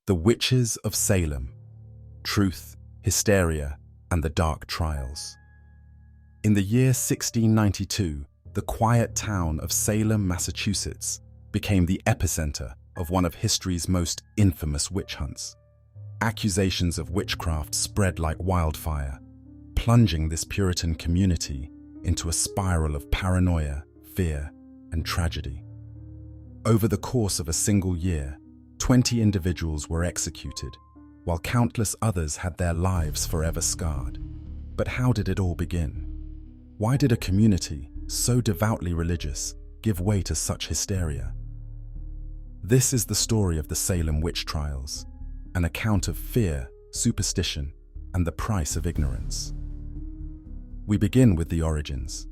The Witches of Salem, Truth, Hysteria, and the Dark Trials. In the year 1692, the quiet town of Salem, Massachusetts, became the epicenter of one of history's most infamous witch hunts. Accusations of witchcraft spread like wildfire, plunging this Puritan community into a spiral of paranoia, fear, and tragedy. Over the course of a single year, 20 individuals were executed, while countless others had their lives forever scarred. But how did it all begin? Why did a community so devoutly religious give way to such hysteria? This is the story of the Salem witch trials, an account of fear, superstition, and the price of ignorance. We begin with the origins.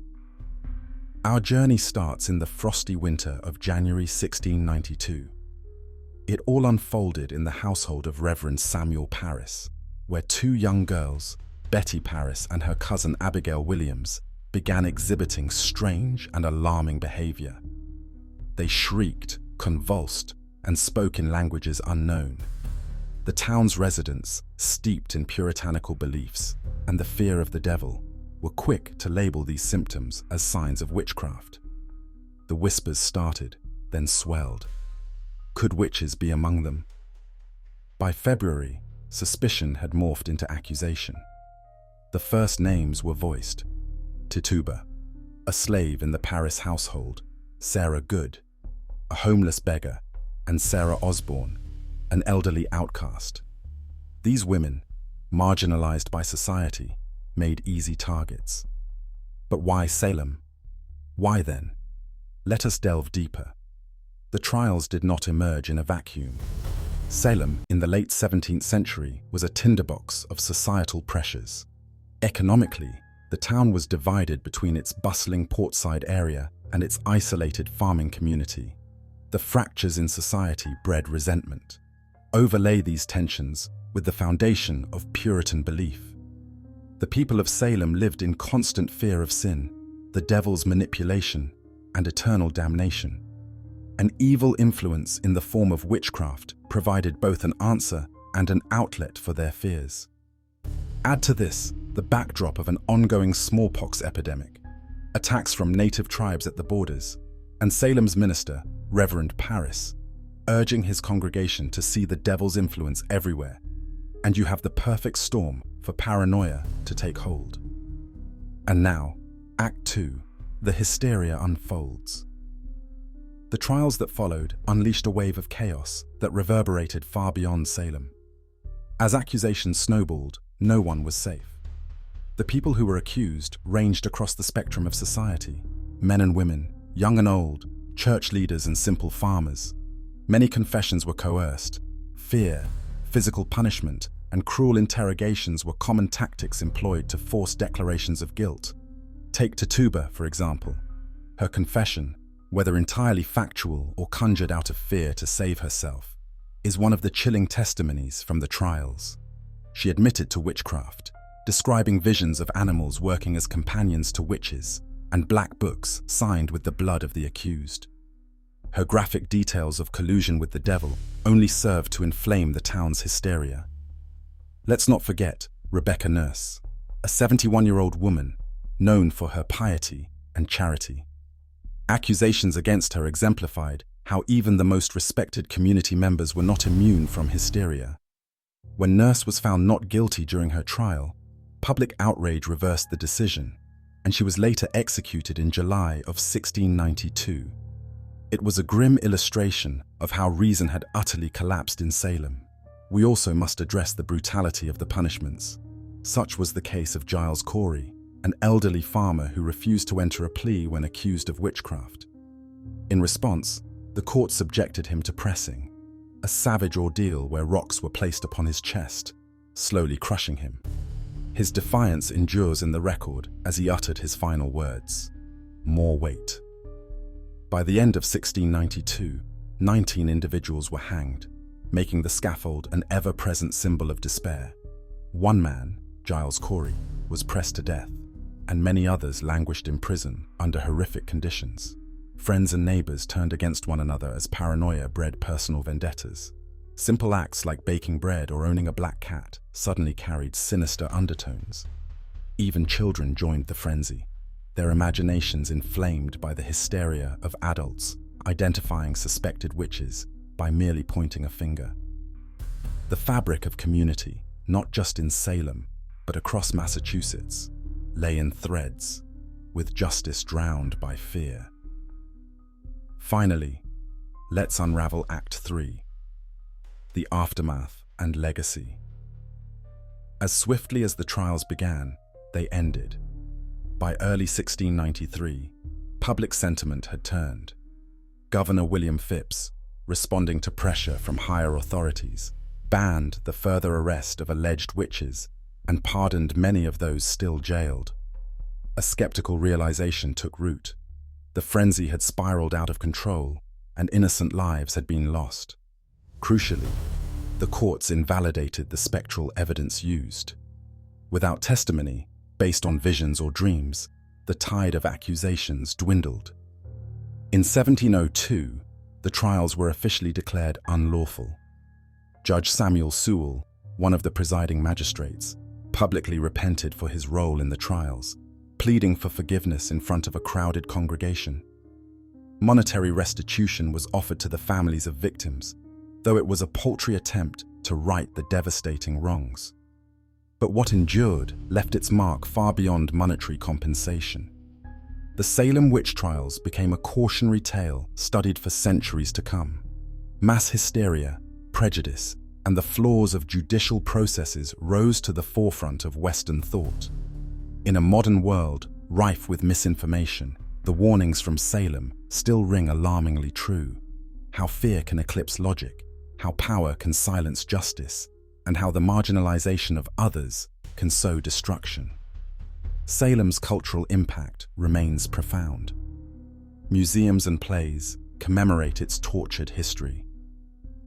Our journey starts in the frosty winter of January 1692. It all unfolded in the household of Reverend Samuel Parris, where two young girls, Betty Parris and her cousin Abigail Williams, began exhibiting strange and alarming behavior. They shrieked, convulsed, and spoke in languages unknown. The town's residents, steeped in puritanical beliefs and the fear of the devil, were quick to label these symptoms as signs of witchcraft. The whispers started, then swelled. Could witches be among them? By February, suspicion had morphed into accusation. The first names were voiced: Tituba, a slave in the Parris household; Sarah Good, a homeless beggar; and Sarah Osborne, an elderly outcast. These women, marginalized by society, made easy targets. But why Salem? Why then? Let us delve deeper. The trials did not emerge in a vacuum. Salem, in the late 17th century, was a tinderbox of societal pressures. Economically, the town was divided between its bustling portside area and its isolated farming community. The fractures in society bred resentment. Overlay these tensions with the foundation of Puritan belief. The people of Salem lived in constant fear of sin, the devil's manipulation, and eternal damnation. An evil influence in the form of witchcraft provided both an answer and an outlet for their fears. Add to this the backdrop of an ongoing smallpox epidemic, attacks from native tribes at the borders, and Salem's minister, Reverend Parris, urging his congregation to see the devil's influence everywhere, and you have the perfect storm for paranoia to take hold. And now, Act 2, the hysteria unfolds. The trials that followed unleashed a wave of chaos that reverberated far beyond Salem. As accusations snowballed, no one was safe. The people who were accused ranged across the spectrum of society: men and women, young and old, church leaders and simple farmers. Many confessions were coerced. Fear, physical punishment, and cruel interrogations were common tactics employed to force declarations of guilt. Take Tituba, for example. Her confession, whether entirely factual or conjured out of fear to save herself, is one of the chilling testimonies from the trials. She admitted to witchcraft, describing visions of animals working as companions to witches and black books signed with the blood of the accused. Her graphic details of collusion with the devil only served to inflame the town's hysteria. Let's not forget Rebecca Nurse, a 71-year-old woman known for her piety and charity. Accusations against her exemplified how even the most respected community members were not immune from hysteria. When Nurse was found not guilty during her trial, public outrage reversed the decision, and she was later executed in July of 1692. It was a grim illustration of how reason had utterly collapsed in Salem. We also must address the brutality of the punishments. Such was the case of Giles Corey, an elderly farmer who refused to enter a plea when accused of witchcraft. In response, the court subjected him to pressing, a savage ordeal where rocks were placed upon his chest, slowly crushing him. His defiance endures in the record as he uttered his final words: "More weight." By the end of 1692, 19 individuals were hanged, making the scaffold an ever-present symbol of despair. One man, Giles Corey, was pressed to death, and many others languished in prison under horrific conditions. Friends and neighbors turned against one another as paranoia bred personal vendettas. Simple acts like baking bread or owning a black cat suddenly carried sinister undertones. Even children joined the frenzy, their imaginations inflamed by the hysteria of adults identifying suspected witches by merely pointing a finger. The fabric of community, not just in Salem, but across Massachusetts, lay in threads, with justice drowned by fear. Finally, let's unravel Act 3, the aftermath and legacy. As swiftly as the trials began, they ended. By early 1693, public sentiment had turned. Governor William Phips, responding to pressure from higher authorities, banned the further arrest of alleged witches and pardoned many of those still jailed. A skeptical realization took root. The frenzy had spiraled out of control, and innocent lives had been lost. Crucially, the courts invalidated the spectral evidence used. Without testimony, based on visions or dreams, the tide of accusations dwindled. In 1702, the trials were officially declared unlawful. Judge Samuel Sewell, one of the presiding magistrates, publicly repented for his role in the trials, pleading for forgiveness in front of a crowded congregation. Monetary restitution was offered to the families of victims, though it was a paltry attempt to right the devastating wrongs. But what endured left its mark far beyond monetary compensation. The Salem witch trials became a cautionary tale studied for centuries to come. Mass hysteria, prejudice, and the flaws of judicial processes rose to the forefront of Western thought. In a modern world rife with misinformation, the warnings from Salem still ring alarmingly true. How fear can eclipse logic, how power can silence justice, and how the marginalization of others can sow destruction. Salem's cultural impact remains profound. Museums and plays commemorate its tortured history.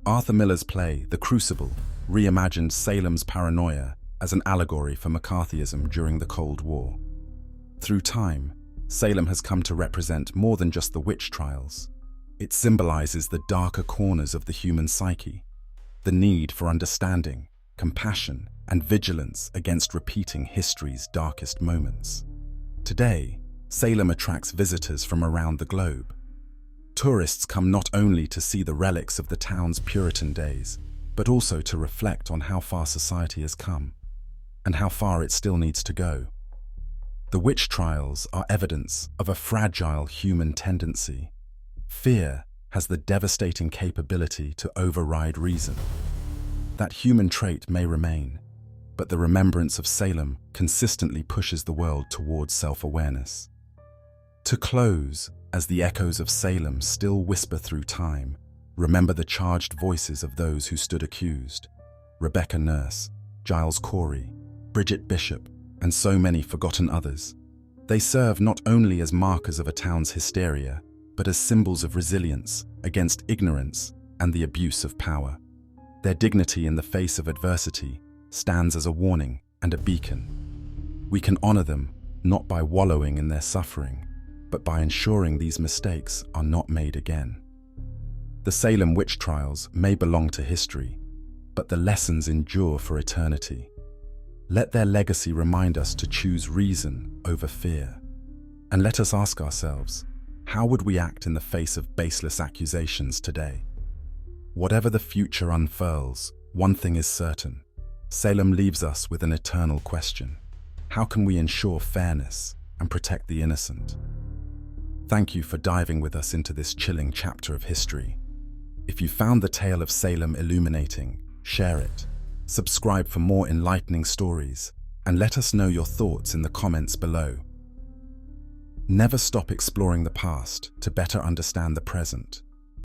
Arthur Miller's play, The Crucible, reimagined Salem's paranoia as an allegory for McCarthyism during the Cold War. Through time, Salem has come to represent more than just the witch trials. It symbolizes the darker corners of the human psyche, the need for understanding, compassion, and vigilance against repeating history's darkest moments. Today, Salem attracts visitors from around the globe. Tourists come not only to see the relics of the town's Puritan days, but also to reflect on how far society has come, and how far it still needs to go. The witch trials are evidence of a fragile human tendency. Fear has the devastating capability to override reason. That human trait may remain, but the remembrance of Salem consistently pushes the world towards self-awareness. To close, as the echoes of Salem still whisper through time, remember the charged voices of those who stood accused: Rebecca Nurse, Giles Corey, Bridget Bishop, and so many forgotten others. They serve not only as markers of a town's hysteria, but as symbols of resilience against ignorance and the abuse of power. Their dignity in the face of adversity stands as a warning and a beacon. We can honor them not by wallowing in their suffering, but by ensuring these mistakes are not made again. The Salem witch trials may belong to history, but the lessons endure for eternity. Let their legacy remind us to choose reason over fear. And let us ask ourselves, how would we act in the face of baseless accusations today? Whatever the future unfurls, one thing is certain: Salem leaves us with an eternal question. How can we ensure fairness and protect the innocent? Thank you for diving with us into this chilling chapter of history. If you found the tale of Salem illuminating, share it, subscribe for more enlightening stories, and let us know your thoughts in the comments below. Never stop exploring the past to better understand the present.